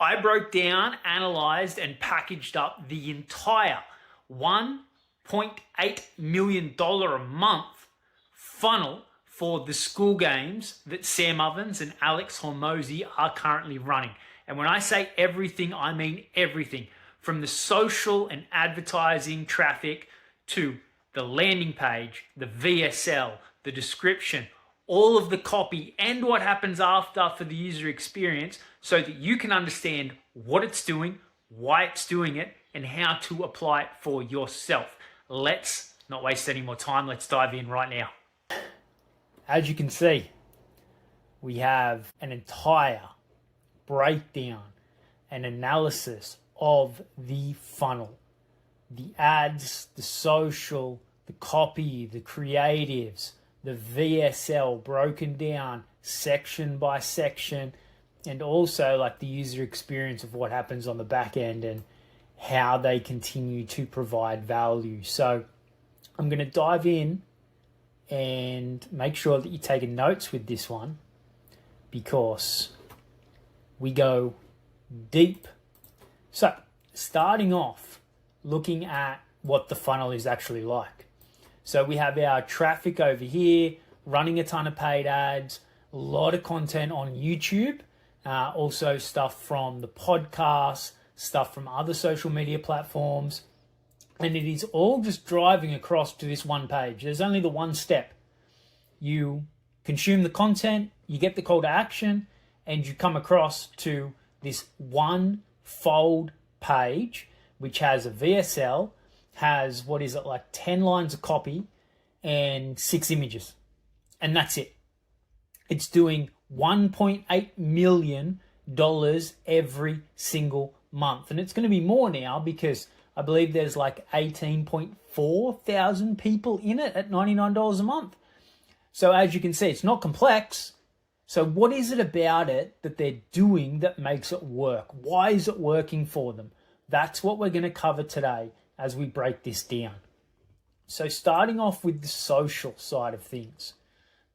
I broke down, analyzed, and packaged up the entire $1.8 million a month funnel for the Skool Games that Sam Ovens and Alex Hormozi are currently running. And when I say everything, I mean everything. From the social and advertising traffic to the landing page, the VSL, the description, all of the copy, and what happens after for the user experience, so that you can understand what it's doing, why it's doing it, and how to apply it for yourself. Let's not waste any more time. Let's dive in right now. As you can see, we have an entire breakdown and analysis of the funnel. The ads, the social, the copy, the creatives, the VSL broken down section by section, and also like the user experience of what happens on the back end and how they continue to provide value. So I'm going to dive in and make sure that you're taking notes with this one, because we go deep. So starting off, looking at what the funnel is actually like. So we have our traffic over here, running a ton of paid ads, a lot of content on YouTube, also stuff from the podcast, stuff from other social media platforms. And it is all just driving across to this one page. There's only the one step. You consume the content, you get the call to action, and you come across to this one fold page, which has a VSL, has, what is it, like 10 lines of copy and 6 images. And that's it. It's doing $1.8 million every single month. And it's going to be more now, because I believe there's like 18.4 thousand people in it at $99 a month. So as you can see, it's not complex. So what is it about it that they're doing that makes it work? Why is it working for them? That's what we're going to cover today as we break this down. So starting off with the social side of things,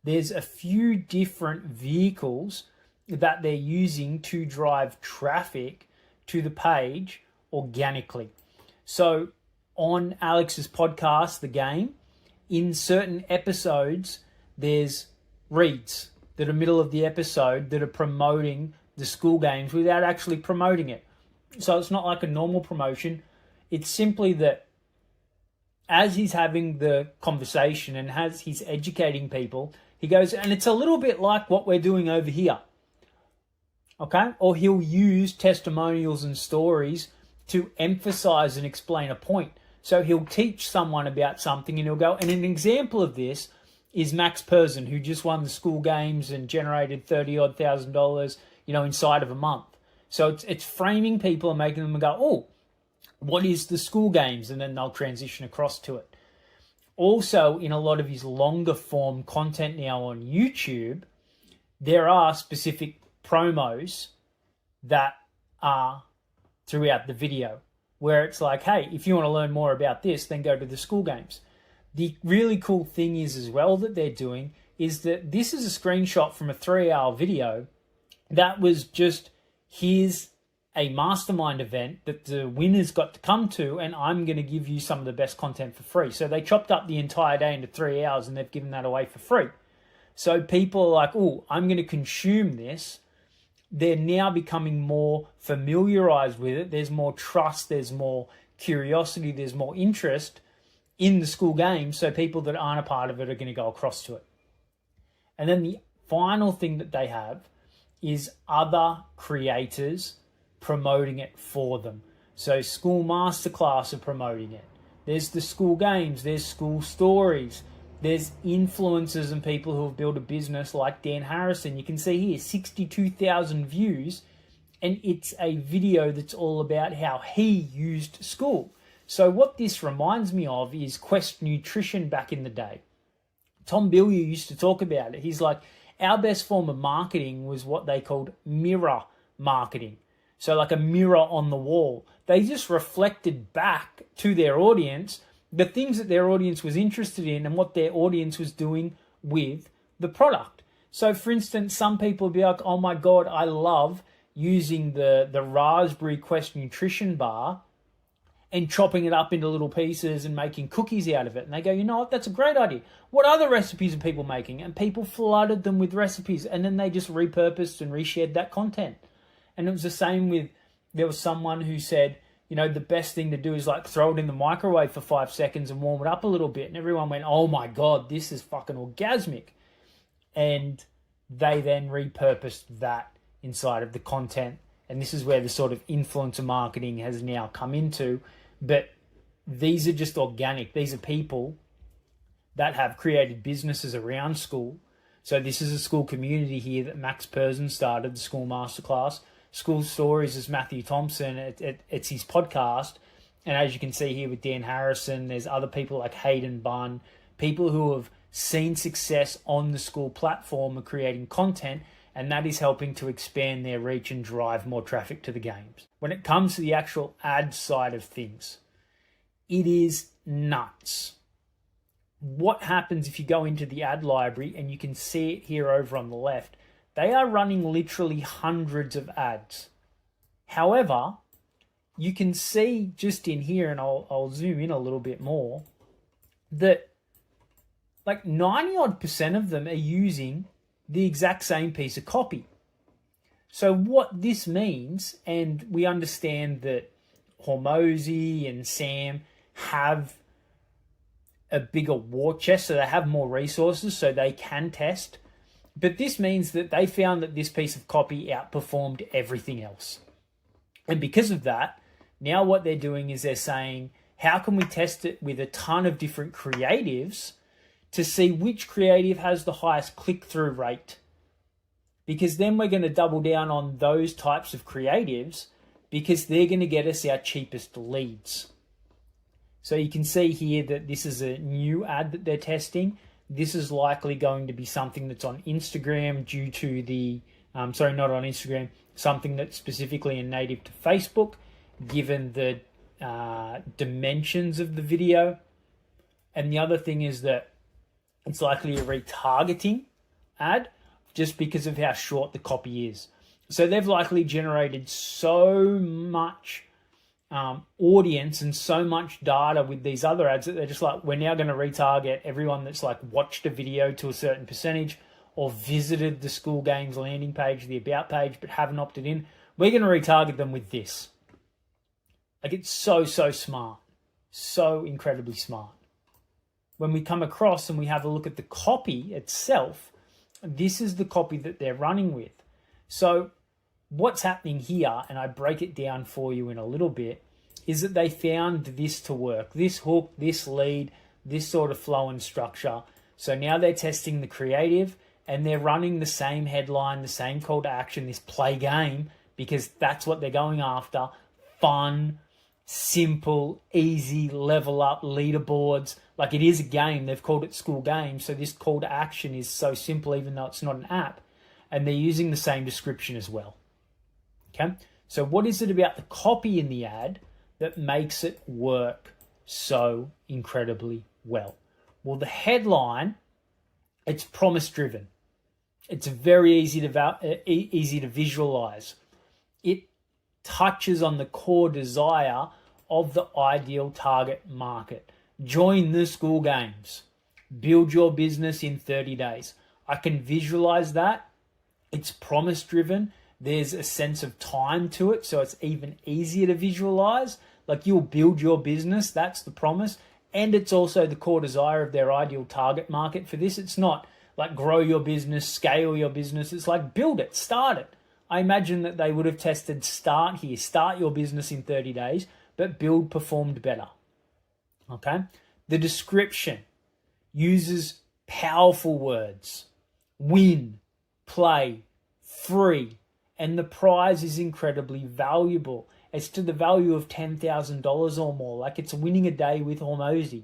there's a few different vehicles that they're using to drive traffic to the page organically. So on Alex's podcast, The Game, in certain episodes, there's reads that are middle of the episode that are promoting the Skool Games without actually promoting it. So it's not like a normal promotion. It's simply that as he's having the conversation and as he's educating people, he goes, and it's a little bit like what we're doing over here. Okay? Or he'll use testimonials and stories to emphasize and explain a point. So he'll teach someone about something and he'll go, and an example of this is Max Persson, who just won the Skool Games and generated $30,000, inside of a month. So it's framing people and making them go, oh, what is the Skool Games? And then they'll transition across to it. Also, in a lot of his longer form content now on YouTube, there are specific promos that are throughout the video where it's like, hey, if you want to learn more about this, then go to the Skool Games. The really cool thing is as well that they're doing is that this is a screenshot from a 3-hour video that was just, here's a mastermind event that the winners got to come to, and I'm going to give you some of the best content for free. So they chopped up the entire day into 3 hours and they've given that away for free. So people are like, oh, I'm going to consume this. They're now becoming more familiarized with it. There's more trust, there's more curiosity, there's more interest in the Skool Games. So people that aren't a part of it are going to go across to it. And then the final thing that they have is other creators promoting it for them. So Skool Masterclass are promoting it. There's the Skool Games, there's Skool Stories, there's influencers and people who have built a business like Dan Harrison. You can see here 62,000 views, and it's a video that's all about how he used Skool. So what this reminds me of is Quest Nutrition back in the day. Tom Bilyeu used to talk about it. He's like, our best form of marketing was what they called mirror marketing. So like a mirror on the wall. They just reflected back to their audience the things that their audience was interested in and what their audience was doing with the product. So for instance, some people would be like, oh my God, I love using the raspberry Quest nutrition bar and chopping it up into little pieces and making cookies out of it. And they go, you know what, that's a great idea. What other recipes are people making? And people flooded them with recipes, and then they just repurposed and reshared that content. And it was the same with, there was someone who said, you know, the best thing to do is like throw it in the microwave for 5 seconds and warm it up a little bit. And everyone went, oh my God, this is fucking orgasmic. And they then repurposed that inside of the content. And this is where the sort of influencer marketing has now come into. But these are just organic. These are people that have created businesses around school. So this is a school community here that Max Persson started, the School Masterclass. School Stories is Matthew Thompson. It's his podcast. And as you can see here with Dan Harrison, there's other people like Hayden Bunn, people who have seen success on the school platform of creating content, and that is helping to expand their reach and drive more traffic to the games. When it comes to the actual ad side of things, it is nuts. What happens if you go into the ad library, and you can see it here over on the left, they are running literally hundreds of ads. However, you can see just in here, and I'll zoom in a little bit more, that like 90% of them are using the exact same piece of copy. So what this means, and we understand that Hormozy and Sam have a bigger war chest, so they have more resources, so they can test. But this means that they found that this piece of copy outperformed everything else. And because of that, now what they're doing is they're saying, how can we test it with a ton of different creatives to see which creative has the highest click-through rate? Because then we're going to double down on those types of creatives, because they're going to get us our cheapest leads. So you can see here that this is a new ad that they're testing. This is likely going to be something that's on Instagram due to the, not on Instagram, something that's specifically native to Facebook, given the dimensions of the video. And the other thing is that it's likely a retargeting ad just because of how short the copy is. So they've likely generated so much audience and so much data with these other ads that they're just like, we're now going to retarget everyone that's like watched a video to a certain percentage or visited the Skool Games landing page, the About page, but haven't opted in. We're going to retarget them with this. Like, it's so smart. So incredibly smart. When we come across and we have a look at the copy itself, this is the copy that they're running with. So what's happening here, and I break it down for you in a little bit, is that they found this to work. This hook, this lead, this sort of flow and structure. So now they're testing the creative, and they're running the same headline, the same call to action, this play game, because that's what they're going after. Fun, simple, easy, level up, leaderboards. Like, it is a game. They've called it Skool Games. So this call to action is so simple, even though it's not an app. And they're using the same description as well. Okay, so what is it about the copy in the ad that makes it work so incredibly well? Well, the headline, it's promise driven. It's very easy to visualize. It touches on the core desire of the ideal target market. Join the Skool Games. Build your business in 30 days. I can visualize that. It's promise driven. There's a sense of time to it, so it's even easier to visualize. Like, you'll build your business, that's the promise. And it's also the core desire of their ideal target market for this. It's not like grow your business, scale your business. It's like build it, start it. I imagine that they would have tested start here, start your business in 30 days, but build performed better. Okay? The description uses powerful words. Win, play, free. And the prize is incredibly valuable. It's to the value of $10,000 or more. Like, it's winning a day with Hormozy.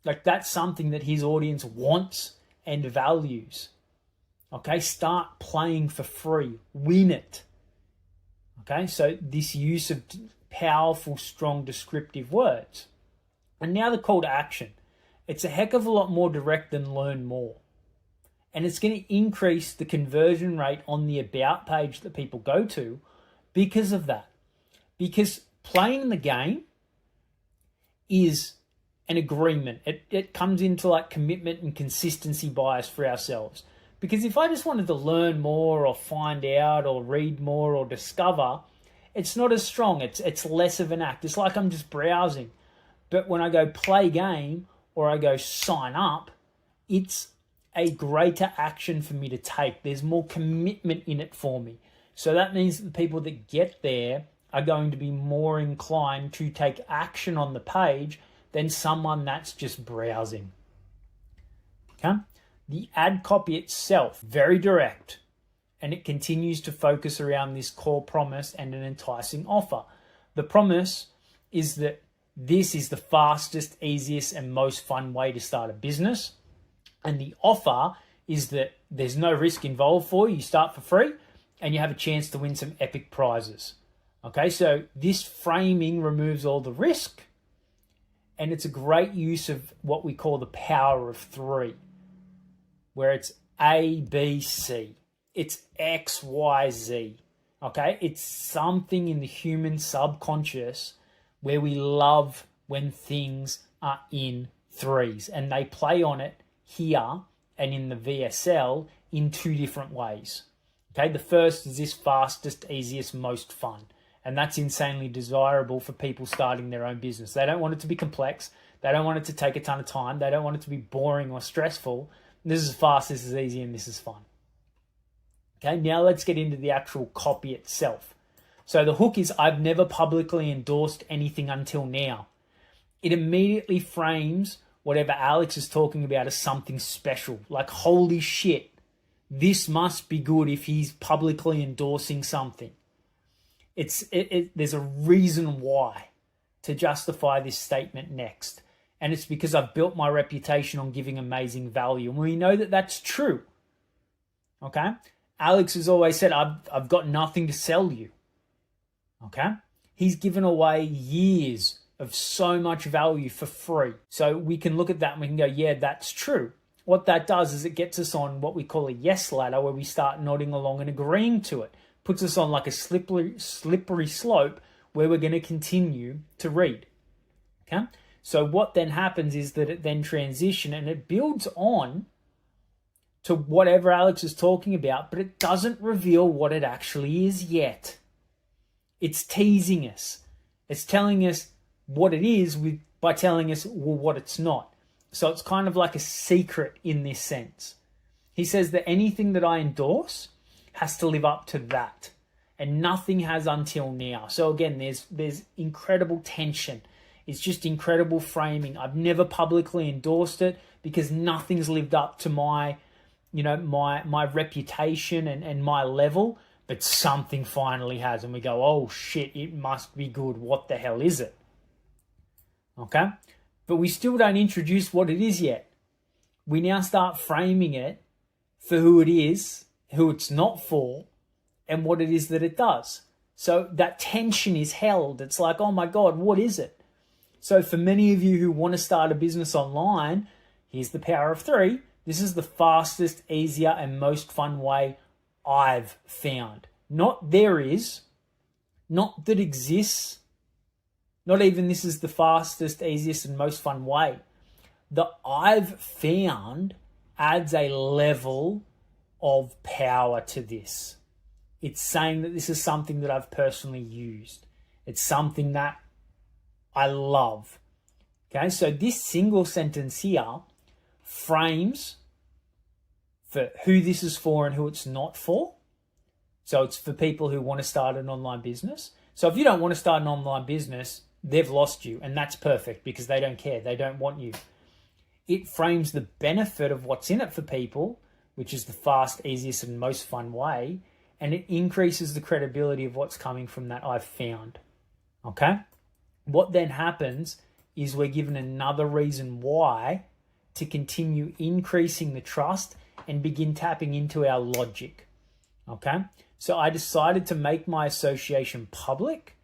Like, that's something that his audience wants and values. Okay, start playing for free. Win it. Okay, so this use of powerful, strong, descriptive words. And now the call to action. It's a heck of a lot more direct than learn more. And it's going to increase the conversion rate on the about page that people go to because of that. Because playing the game is an agreement. It comes into like commitment and consistency bias for ourselves. Because if I just wanted to learn more or find out or read more or discover, it's not as strong. It's less of an act. It's like I'm just browsing. But when I go play game or I go sign up, it's a greater action for me to take. There's more commitment in it for me. So that means that the people that get there are going to be more inclined to take action on the page than someone that's just browsing. Okay? The ad copy itself, very direct, and it continues to focus around this core promise and an enticing offer. The promise is that this is the fastest, easiest, and most fun way to start a business. And the offer is that there's no risk involved for you. You start for free and you have a chance to win some epic prizes. Okay, so this framing removes all the risk, and it's a great use of what we call the power of three, where it's A, B, C. It's X, Y, Z. Okay, it's something in the human subconscious where we love when things are in threes, and they play on it here and in the VSL in two different ways. Okay, the first is this fastest, easiest, most fun. And that's insanely desirable for people starting their own business. They don't want it to be complex. They don't want it to take a ton of time. They don't want it to be boring or stressful. This is fast, this is easy, and this is fun. Okay, now let's get into the actual copy itself. So the hook is, I've never publicly endorsed anything until now. It immediately frames whatever Alex is talking about as something special. Like, holy shit, this must be good if he's publicly endorsing something. There's a reason why to justify this statement next. And it's because I've built my reputation on giving amazing value. And we know that that's true. Okay? Alex has always said, I've got nothing to sell you. Okay? He's given away years of so much value for free. So we can look at that and we can go, yeah, that's true. What that does is it gets us on what we call a yes ladder, where we start nodding along and agreeing to it. Puts us on like a slippery slope where we're going to continue to read. Okay? So what then happens is that it then transitions and it builds on to whatever Alex is talking about, but it doesn't reveal what it actually is yet. It's teasing us. It's telling us what it is by telling us, well, what it's not. So it's kind of like a secret in this sense. He says that anything that I endorse has to live up to that, and nothing has until now. So again, there's incredible tension. It's just incredible framing. I've never publicly endorsed it because nothing's lived up to my reputation and my level, but something finally has, and we go, oh shit, it must be good. What the hell is it? Okay, but we still don't introduce what it is yet. We now start framing it for who it is, who it's not for, and what it is that it does. So that tension is held. It's like, oh my God, what is it? So for many of you who want to start a business online, here's the power of three. This is the fastest, easier, and most fun way I've found. Not there is, not that exists, not even this is the fastest, easiest, and most fun way. The I've found adds a level of power to this. It's saying that this is something that I've personally used. It's something that I love. Okay, so this single sentence here frames for who this is for and who it's not for. So it's for people who want to start an online business. So if you don't want to start an online business, they've lost you, and that's perfect because they don't care. They don't want you. It frames the benefit of what's in it for people, which is the fast, easiest, and most fun way, and it increases the credibility of what's coming from that I've found. Okay? What then happens is we're given another reason why to continue increasing the trust and begin tapping into our logic. Okay? So I decided to make my association public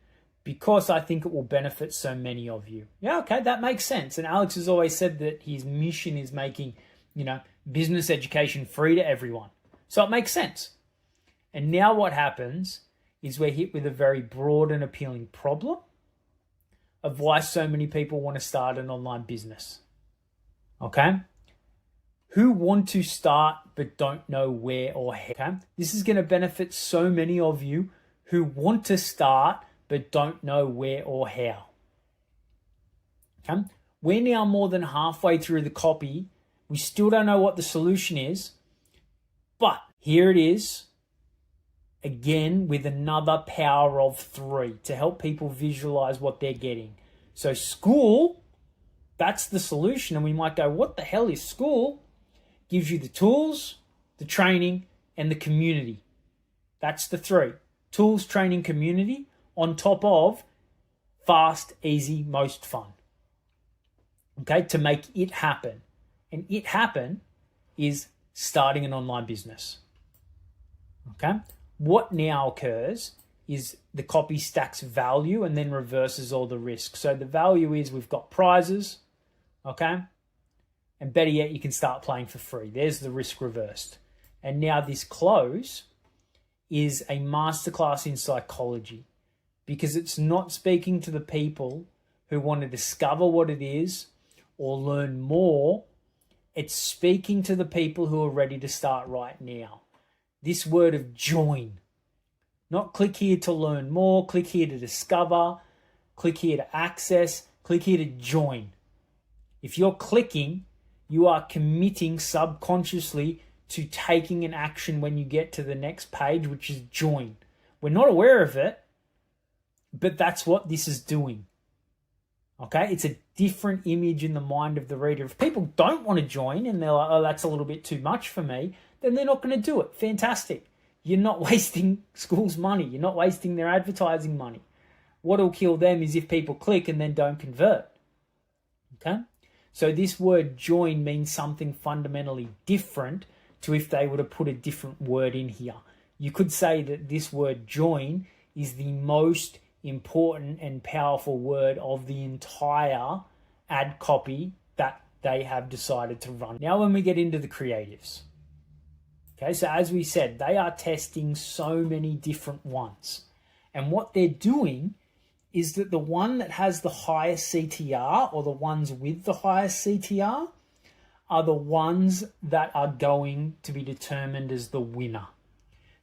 because I think it will benefit so many of you. Yeah, okay, that makes sense. And Alex has always said that his mission is making, business education free to everyone. So it makes sense. And now what happens is we're hit with a very broad and appealing problem of why so many people want to start an online business. Okay? Who want to start but don't know where or how. Okay? This is going to benefit so many of you who want to start but don't know where or how. Okay? We're now more than halfway through the copy. We still don't know what the solution is, but here it is, again with another power of 3 to help people visualize what they're getting. So Skool, that's the solution. And we might go, what the hell is Skool? Gives you the tools, the training, and the community. That's the 3. Tools, training, community on top of fast, easy, most fun. Okay, to make it happen. And it happen is starting an online business. Okay, what now occurs is the copy stacks value and then reverses all the risk. So the value is we've got prizes, okay? And better yet, you can start playing for free. There's the risk reversed. And now this close is a masterclass in psychology because it's not speaking to the people who want to discover what it is or learn more. It's speaking to the people who are ready to start right now. This word of join. Not click here to learn more, click here to discover, click here to access, click here to join. If you're clicking, you are committing subconsciously to taking an action when you get to the next page, which is join. We're not aware of it, but that's what this is doing. Okay, it's a different image in the mind of the reader. If people don't want to join and they're like, oh, that's a little bit too much for me, then they're not going to do it. Fantastic. You're not wasting Skool's money. You're not wasting their advertising money. What'll kill them is if people click and then don't convert. Okay? So this word join means something fundamentally different to if they were to put a different word in here. You could say that this word join is the most important and powerful word of the entire ad copy that they have decided to run. Now when we get into the creatives. Okay, so as we said, they are testing so many different ones. And what they're doing is that the one that has the highest CTR or the ones with the highest CTR are the ones that are going to be determined as the winner.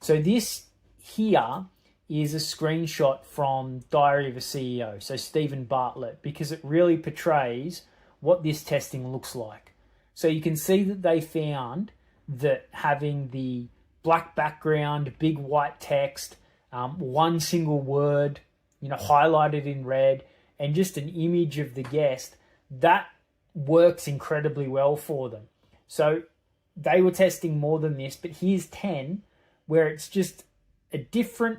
So this here is a screenshot from Diary of a CEO, so Stephen Bartlett, because it really portrays what this testing looks like. So you can see that they found that having the black background, big white text, one single word, highlighted in red, and just an image of the guest, that works incredibly well for them. So they were testing more than this, but here's 10 where it's just a different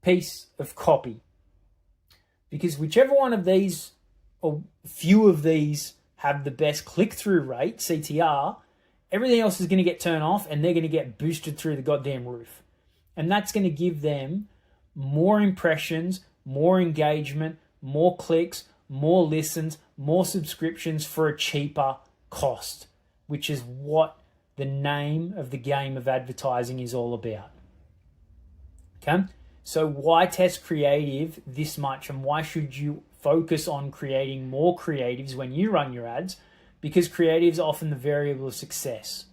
piece of copy. Because whichever one of these or few of these have the best click-through rate, CTR, everything else is going to get turned off and they're going to get boosted through the goddamn roof. And that's going to give them more impressions, more engagement, more clicks, more listens, more subscriptions for a cheaper cost, which is what the name of the game of advertising is all about. Okay? So why test creative this much, and why should you focus on creating more creatives when you run your ads? Because creatives are often the variable of success.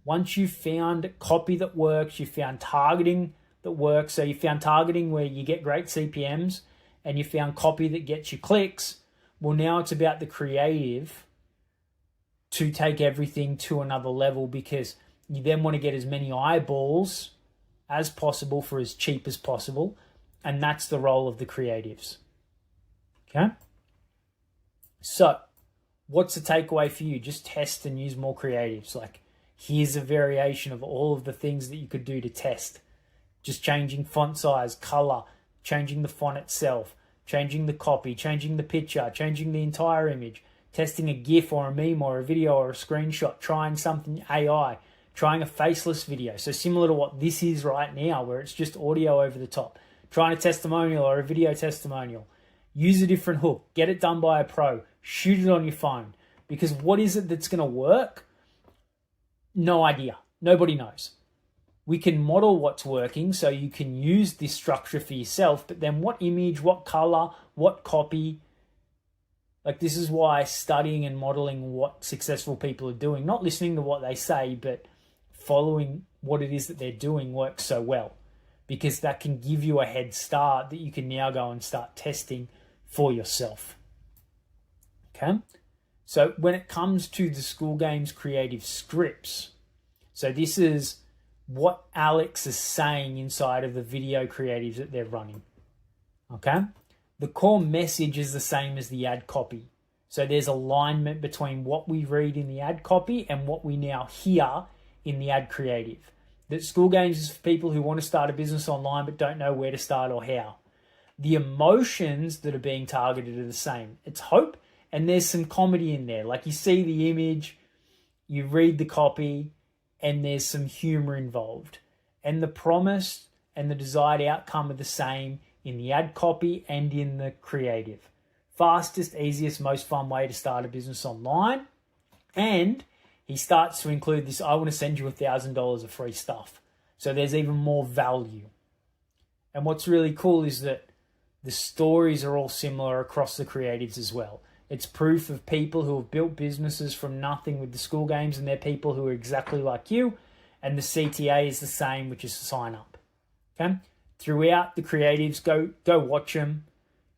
Once you've found copy that works, you found targeting that works, so you found targeting where you get great CPMs, and you found copy that gets you clicks, well, now it's about the creative to take everything to another level, because you then want to get as many eyeballs as possible for as cheap as possible, and that's the role of the creatives. Okay? So, what's the takeaway for you? Just test and use more creatives. Like, here's a variation of all of the things that you could do to test. Just changing font size, color, changing the font itself, changing the copy, changing the picture, changing the entire image, testing a GIF or a meme or a video or a screenshot, trying something AI, trying a faceless video. So similar to what this is right now, where it's just audio over the top, trying a testimonial or a video testimonial. Use a different hook, get it done by a pro, shoot it on your phone. Because what is it that's going to work? No idea. Nobody knows. We can model what's working so you can use this structure for yourself, but then what image, what color, what copy, like this is why studying and modeling what successful people are doing, not listening to what they say, but following what it is that they're doing works so well, because that can give you a head start that you can now go and start testing for yourself. Okay? So when it comes to the Skool Games creative scripts, so this is what Alex is saying inside of the video creatives that they're running. Okay? The core message is the same as the ad copy. So there's alignment between what we read in the ad copy and what we now hear in the ad creative. That Skool Games is for people who want to start a business online but don't know where to start or how. The emotions that are being targeted are the same. It's hope, and there's some comedy in there. Like you see the image, you read the copy, and there's some humor involved. And the promise and the desired outcome are the same in the ad copy and in the creative. Fastest, easiest, most fun way to start a business online. And he starts to include this, I want to send you $1,000 of free stuff. So there's even more value. And what's really cool is that the stories are all similar across the creatives as well. It's proof of people who have built businesses from nothing with the Skool Games, and they're people who are exactly like you. And the CTA is the same, which is sign up. Okay? Throughout the creatives, go watch them.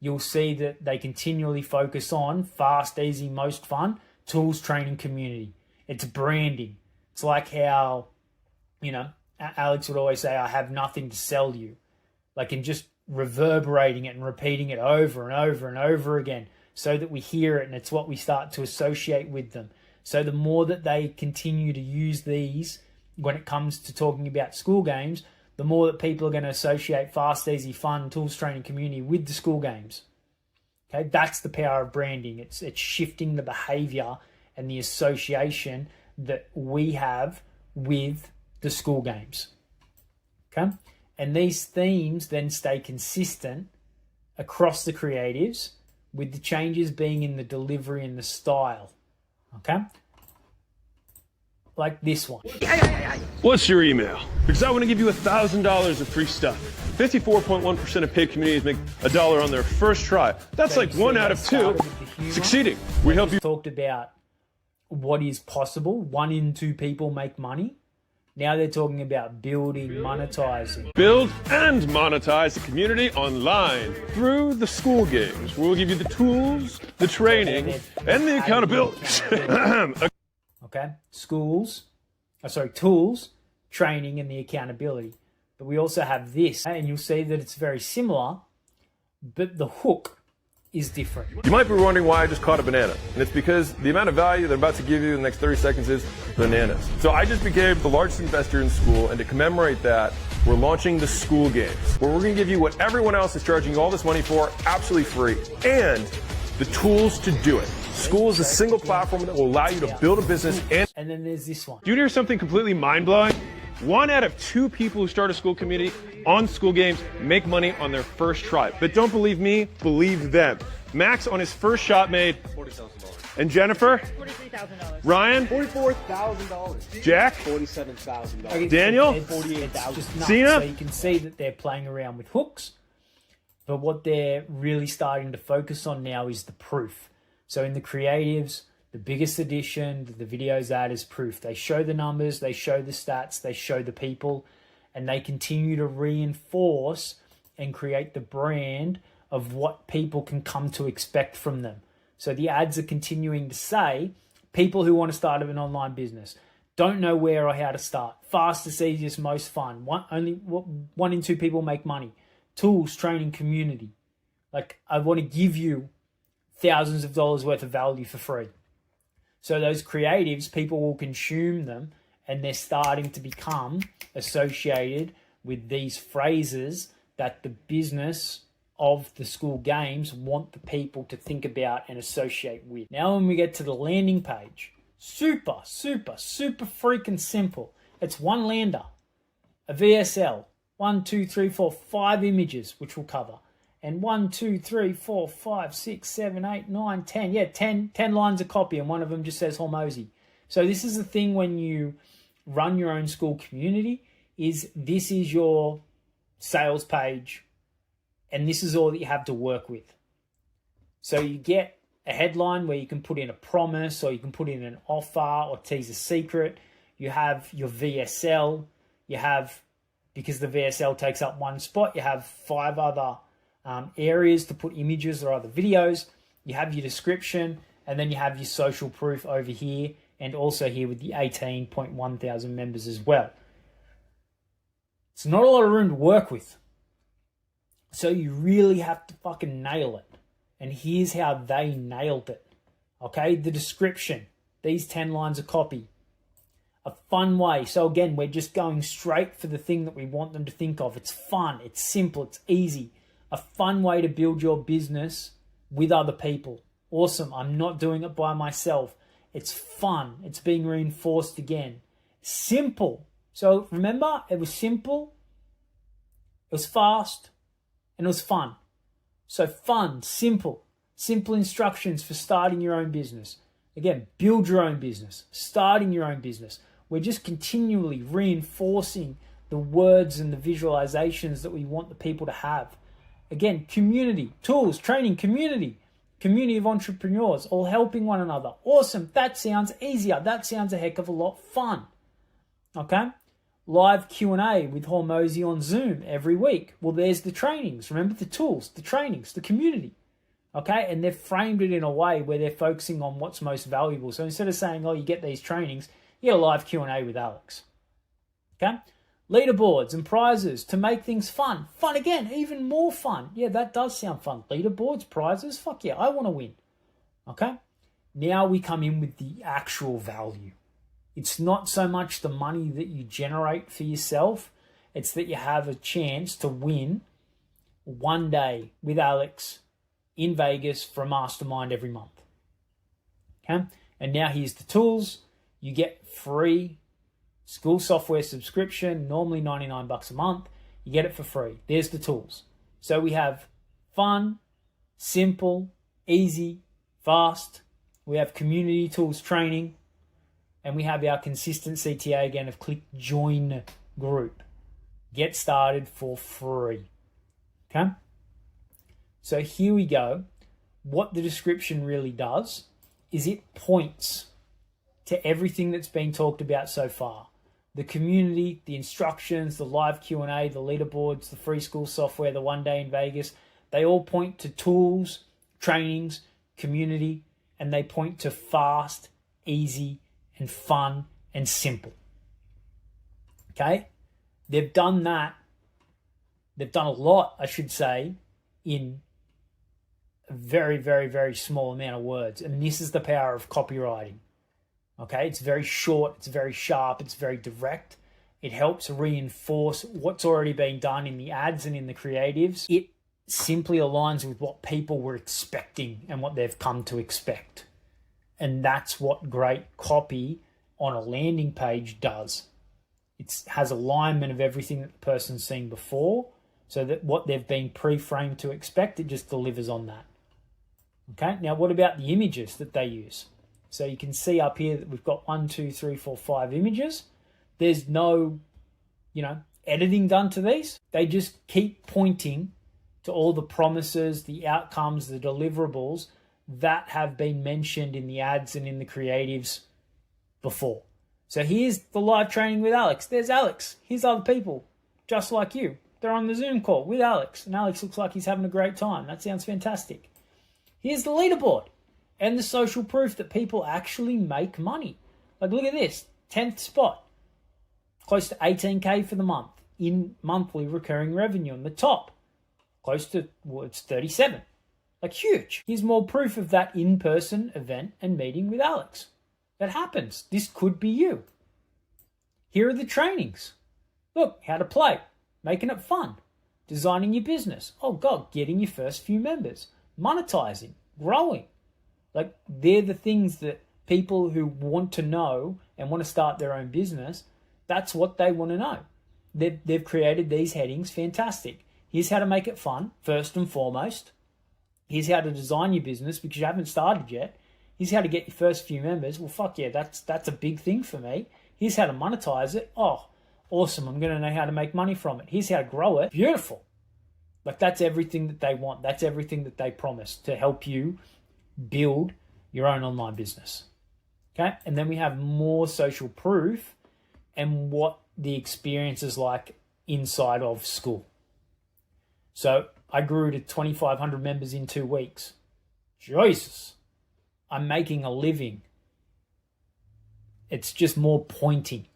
You'll see that they continually focus on fast, easy, most fun, tools, training, community. It's branding. It's like how, Alex would always say, I have nothing to sell you. Like, and just reverberating it and repeating it over and over and over again so that we hear it and it's what we start to associate with them. So the more that they continue to use these when it comes to talking about Skool Games, the more that people are going to associate fast, easy, fun, tools, training, community with the Skool Games. Okay, that's the power of branding. It's shifting the behavior and the association that we have with the Skool Games. Okay, and these themes then stay consistent across the creatives, with the changes being in the delivery and the style. Okay, like this one. What's your email? Because I want to give you $1,000 of free stuff. 54.1% of paid communities make $1 on their first try. That's so like 1 out of 2 succeeding. We help you. Talked about what is possible. 1 in 2 people make money. Now they're talking about building, monetizing. Build and monetize the community online through the Skool Games. We'll give you the tools, the training, and the accountability. Okay, tools, training, and the accountability. But we also have this, and you'll see that it's very similar, but the hook is different. You might be wondering why I just caught a banana, and it's because the amount of value that I'm about to give you in the next 30 seconds is bananas. So I just became the largest investor in Skool, and to commemorate that, we're launching the Skool Games, where we're going to give you what everyone else is charging you all this money for absolutely free, and the tools to do it. Skool is a single platform that will allow you to build a business and then there's this one. Do you hear something completely mind-blowing? 1 out of 2 people who start a Skool community on Skool Games make money on their first try. But don't believe me, believe them. Max on his first shot made $40,000. And Jennifer? $43,000. Ryan? $44,000. Jack? $47,000. Daniel? $48,000. Cena? So you can see that they're playing around with hooks, but what they're really starting to focus on now is the proof. So in the creatives, the biggest addition that the videos add is proof. They show the numbers, they show the stats, they show the people, and they continue to reinforce and create the brand of what people can come to expect from them. So the ads are continuing to say, people who want to start an online business, don't know where or how to start, fastest, easiest, most fun, only 1 in 2 people make money, tools, training, community. Like, I want to give you thousands of dollars worth of value for free. So those creatives, people will consume them, and they're starting to become associated with these phrases that the business of the Skool Games want the people to think about and associate with. Now when we get to the landing page, super freaking simple. It's 1 lander, a VSL, 1, 2, 3, 4, 5 images, which we'll cover. And 1, 2, 3, 4, 5, 6, 7, 8, 9, 10. Yeah, 10 lines of copy, and one of them just says Hormozy. So this is the thing when you run your own school community is this is your sales page and this is all that you have to work with. So you get a headline where you can put in a promise or you can put in an offer or tease a secret. You have your VSL. You have, because the VSL takes up one spot, you have 5 other areas to put images or other videos. You have your description, and then you have your social proof over here, and also here with the 18.1 thousand members as well. It's not a lot of room to work with. So you really have to fucking nail it. And here's how they nailed it. Okay, the description. These 10 lines of copy. A fun way. So again, we're just going straight for the thing that we want them to think of. It's fun, it's simple, it's easy. A fun way to build your business with other people. Awesome. I'm not doing it by myself. It's fun. It's being reinforced again. Simple. So remember, it was simple, it was fast, and it was fun. So fun, simple instructions for starting your own business. Again, build your own business, starting your own business. We're just continually reinforcing the words and the visualizations that we want the people to have. Again, community, tools, training, community of entrepreneurs, all helping one another. Awesome. That sounds easier. That sounds a heck of a lot fun. Okay? Live Q&A with Hormozy on Zoom every week. Well, there's the trainings. Remember the tools, the trainings, the community. Okay? And they've framed it in a way where they're focusing on what's most valuable. So instead of saying, oh, you get these trainings, you get a live Q&A with Alex. Okay? Leaderboards and prizes to make things fun. Fun again, even more fun. Yeah, that does sound fun. Leaderboards, prizes, fuck yeah, I want to win. Okay? Now we come in with the actual value. It's not so much the money that you generate for yourself. It's that you have a chance to win one day with Alex in Vegas for a mastermind every month. Okay? And now here's the tools. You get free school software subscription, normally $99 a month. You get it for free. There's the tools. So we have fun, simple, easy, fast. We have community tools training. And we have our consistent CTA again of click join group. Get started for free. Okay? So here we go. What the description really does is it points to everything that's been talked about so far. The community, the instructions, the live Q&A, the leaderboards, the free school software, the one day in Vegas, they all point to tools, trainings, community, and they point to fast, easy, and fun and simple. Okay? They've done that. They've done a lot, I should say, in a very, very, very small amount of words. And this is the power of copywriting. Okay? It's very short, it's very sharp, it's very direct. It helps reinforce what's already been done in the ads and in the creatives. It simply aligns with what people were expecting and what they've come to expect. And that's what great copy on a landing page does. It has alignment of everything that the person's seen before, so that what they've been pre-framed to expect, it just delivers on that. Okay, now what about the images that they use? So you can see up here that we've got 1, 2, 3, 4, 5 images. There's no, editing done to these. They just keep pointing to all the promises, the outcomes, the deliverables that have been mentioned in the ads and in the creatives before. So here's the live training with Alex. There's Alex. Here's other people just like you. They're on the Zoom call with Alex, and Alex looks like he's having a great time. That sounds fantastic. Here's the leaderboard and the social proof that people actually make money. Like, look at this, 10th spot, close to 18K for the month in monthly recurring revenue. On the top, close to, it's 37. Like, huge. Here's more proof of that in-person event and meeting with Alex. That happens. This could be you. Here are the trainings. Look, how to play, making it fun, designing your business. Oh God, getting your first few members, monetizing, growing. Like, they're the things that people who want to know and want to start their own business, that's what they want to know. They've created these headings. Fantastic. Here's how to make it fun, first and foremost. Here's how to design your business because you haven't started yet. Here's how to get your first few members. Well, fuck yeah, that's a big thing for me. Here's how to monetize it. Oh, awesome. I'm going to know how to make money from it. Here's how to grow it. Beautiful. Like, that's everything that they want. That's everything that they promise to help you build your own online business. Okay. And then we have more social proof and what the experience is like inside of Skool. So I grew to 2,500 members in 2 weeks. Jesus. I'm making a living. It's just more pointing.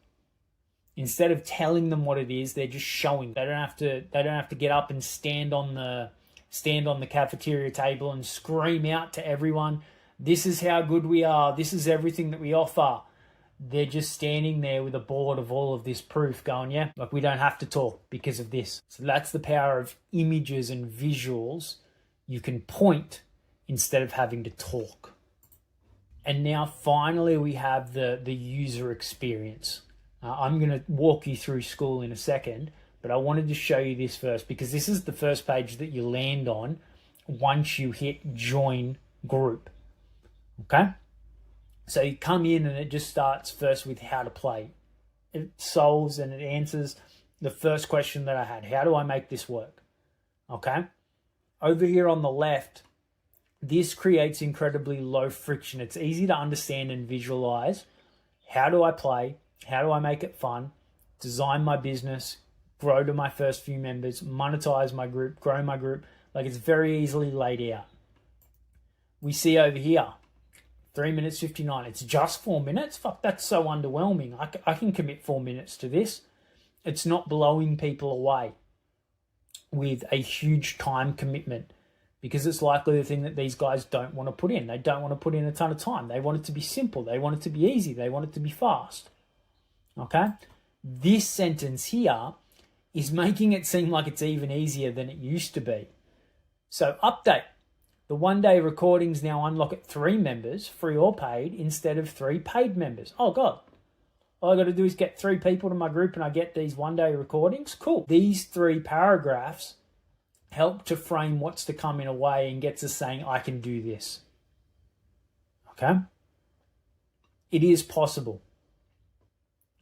Instead of telling them what it is, they're just showing. They don't have to get up and stand on the cafeteria table and scream out to everyone, this is how good we are, this is everything that we offer. They're just standing there with a board of all of this proof going, yeah, like, we don't have to talk because of this. So that's the power of images and visuals. You can point instead of having to talk. And now finally we have the user experience. I'm going to walk you through Skool in a second, but I wanted to show you this first because this is the first page that you land on once you hit join group. Okay? So you come in and it just starts first with how to play. It solves and it answers the first question that I had. How do I make this work? Okay? Over here on the left, this creates incredibly low friction. It's easy to understand and visualize. How do I play? How do I make it fun? Design my business, grow to my first few members, monetize my group, grow my group. Like, it's very easily laid out. We see over here, 3 minutes 59. It's just 4 minutes? Fuck, that's so underwhelming. I can commit 4 minutes to this. It's not blowing people away with a huge time commitment because it's likely the thing that these guys don't want to put in. They don't want to put in a ton of time. They want it to be simple. They want it to be easy. They want it to be fast. Okay? This sentence here is making it seem like it's even easier than it used to be. So, update. The one-day recordings now unlock at 3 members, free or paid, instead of 3 paid members. Oh, God. All I got to do is get 3 people to my group and I get these one-day recordings? Cool. These 3 paragraphs help to frame what's to come in a way and gets us saying, I can do this. Okay? It is possible.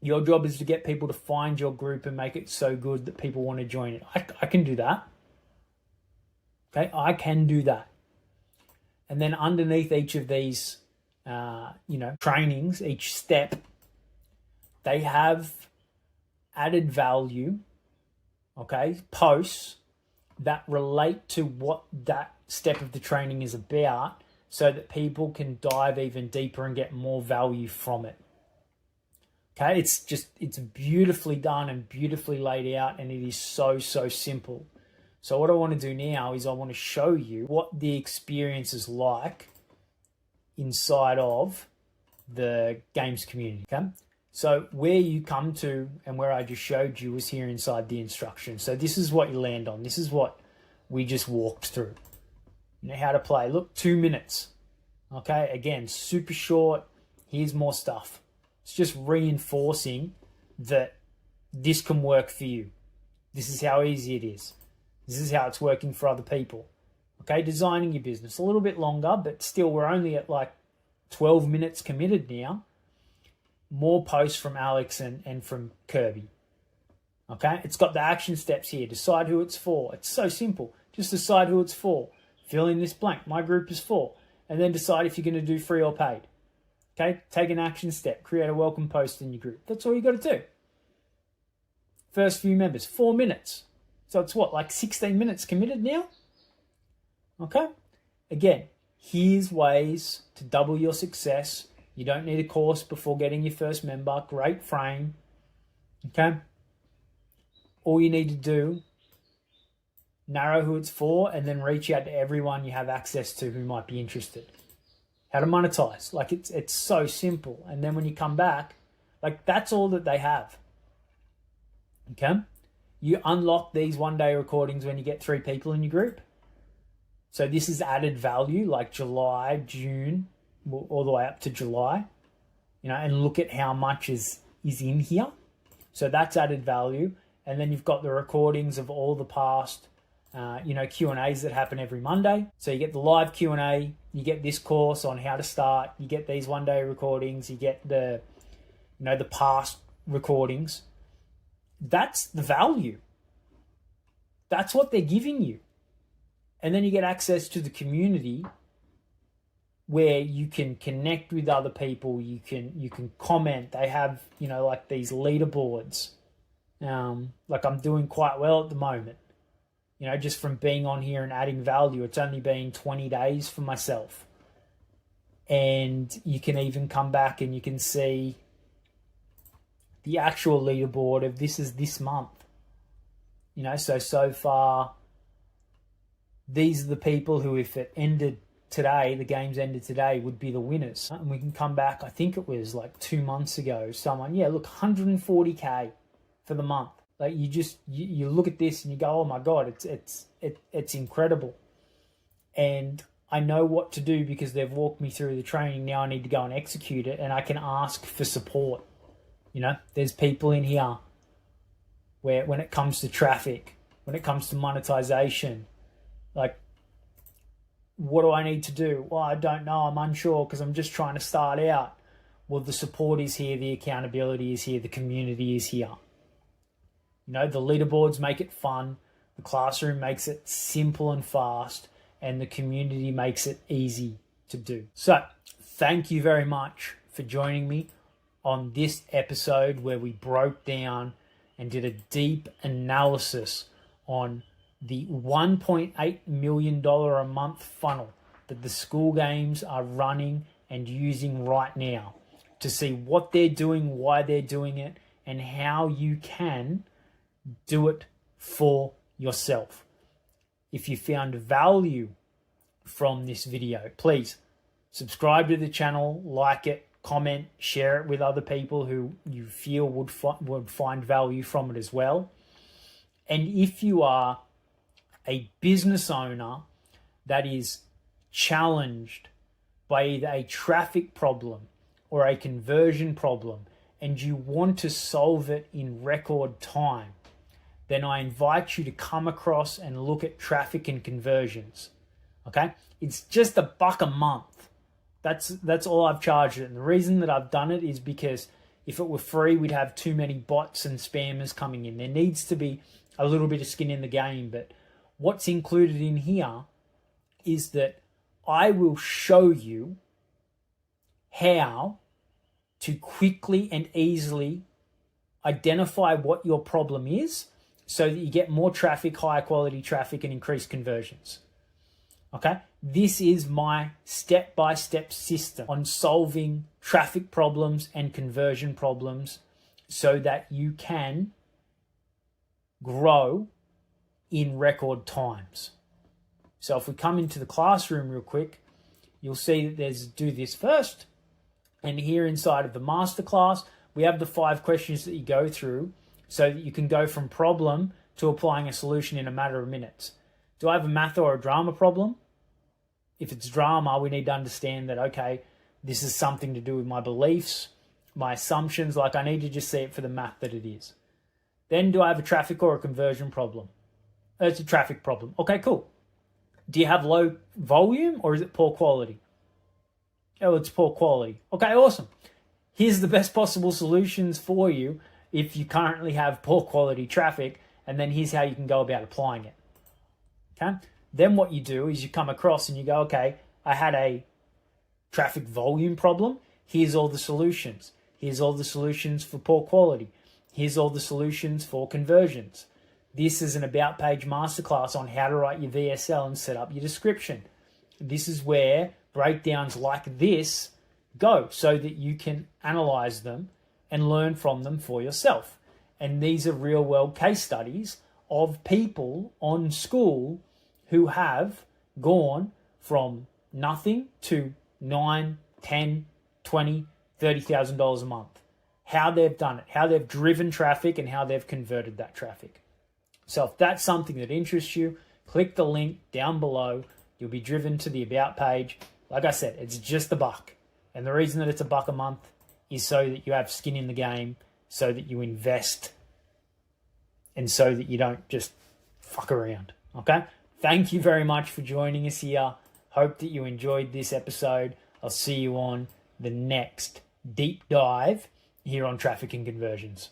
Your job is to get people to find your group and make it so good that people want to join it. I can do that. Okay? I can do that. And then underneath each of these, trainings, each step, they have added value, okay, posts that relate to what that step of the training is about so that people can dive even deeper and get more value from it. Okay, it's beautifully done and beautifully laid out, and it is so simple. So what I want to do now is I want to show you what the experience is like inside of the games community. Okay, so where you come to and where I just showed you was here inside the instructions. So this is what you land on. This is what we just walked through. You know how to play. Look, 2 minutes. Okay, again, super short. Here's more stuff. It's just reinforcing that this can work for you. This is how easy it is. This is how it's working for other people. Okay, designing your business. A little bit longer, but still we're only at like 12 minutes committed now. More posts from Alex and from Kirby. Okay, it's got the action steps here. Decide who it's for. It's so simple. Just decide who it's for. Fill in this blank. My group is for. And then decide if you're going to do free or paid. Okay, take an action step. Create a welcome post in your group. That's all you got to do. First few members, 4 minutes. So it's what, like 16 minutes committed now? Okay. Again, here's ways to double your success. You don't need a course before getting your first member. Great frame. Okay. All you need to do, narrow who it's for, and then reach out to everyone you have access to who might be interested. How to monetize. Like, it's so simple. And then when you come back, like, that's all that they have. Okay? You unlock these one-day recordings when you get 3 people in your group. So this is added value, like July, June, all the way up to July. You know, and look at how much is in here. So that's added value. And then you've got the recordings of all the past Q&As that happen every Monday. So you get the live Q&A, you get this course on how to start, you get these one-day recordings, you get the the past recordings. That's the value. That's what they're giving you. And then you get access to the community where you can connect with other people, you can comment. They have, like these leaderboards. Like I'm doing quite well at the moment. Just from being on here and adding value. It's only been 20 days for myself. And you can even come back and you can see the actual leaderboard of this is this month. So far, these are the people who, if it ended today, the games ended today, would be the winners. And we can come back, I think it was like 2 months ago, someone, 140K for the month. Like you look at this and you go, oh my God, it's incredible. And I know what to do because they've walked me through the training. Now I need to go and execute it, and I can ask for support. There's people in here where when it comes to traffic, when it comes to monetization, like, what do I need to do? Well, I don't know. I'm unsure because I'm just trying to start out. Well, the support is here. The accountability is here. The community is here. The leaderboards make it fun. The classroom makes it simple and fast. And the community makes it easy to do. So, thank you very much for joining me on this episode where we broke down and did a deep analysis on the $1.8 million a month funnel that the Skool Games are running and using right now to see what they're doing, why they're doing it, and how you can do it for yourself. If you found value from this video, please subscribe to the channel, like it, comment, share it with other people who you feel would find value from it as well. And if you are a business owner that is challenged by either a traffic problem or a conversion problem and you want to solve it in record time, then I invite you to come across and look at traffic and conversions. Okay? It's just $1 a month. That's all I've charged it. And the reason that I've done it is because if it were free, we'd have too many bots and spammers coming in. There needs to be a little bit of skin in the game. But what's included in here is that I will show you how to quickly and easily identify what your problem is so that you get more traffic, higher quality traffic, and increased conversions. Okay? This is my step-by-step system on solving traffic problems and conversion problems so that you can grow in record times. So if we come into the classroom real quick, you'll see that there's do this first. And here inside of the masterclass, we have the 5 questions that you go through so that you can go from problem to applying a solution in a matter of minutes. Do I have a math or a drama problem? If it's drama, we need to understand that, okay, this is something to do with my beliefs, my assumptions. Like, I need to just see it for the math that it is. Then do I have a traffic or a conversion problem? It's a traffic problem. Okay, cool. Do you have low volume or is it poor quality? Oh, it's poor quality. Okay, awesome. Here's the best possible solutions for you if you currently have poor quality traffic, and then here's how you can go about applying it. Okay? Then what you do is you come across and you go, okay, I had a traffic volume problem. Here's all the solutions. Here's all the solutions for poor quality. Here's all the solutions for conversions. This is an about page masterclass on how to write your VSL and set up your description. This is where breakdowns like this go so that you can analyze them and learn from them for yourself. And these are real world case studies of people on Skool who have gone from nothing to $9, $10, $20, $30,000 a month. How they've done it, how they've driven traffic, and how they've converted that traffic. So if that's something that interests you, click the link down below. You'll be driven to the About page. Like I said, it's just $1. And the reason that it's $1 a month is so that you have skin in the game, so that you invest, and so that you don't just fuck around. Okay? Thank you very much for joining us here. Hope that you enjoyed this episode. I'll see you on the next deep dive here on Traffic and Conversions.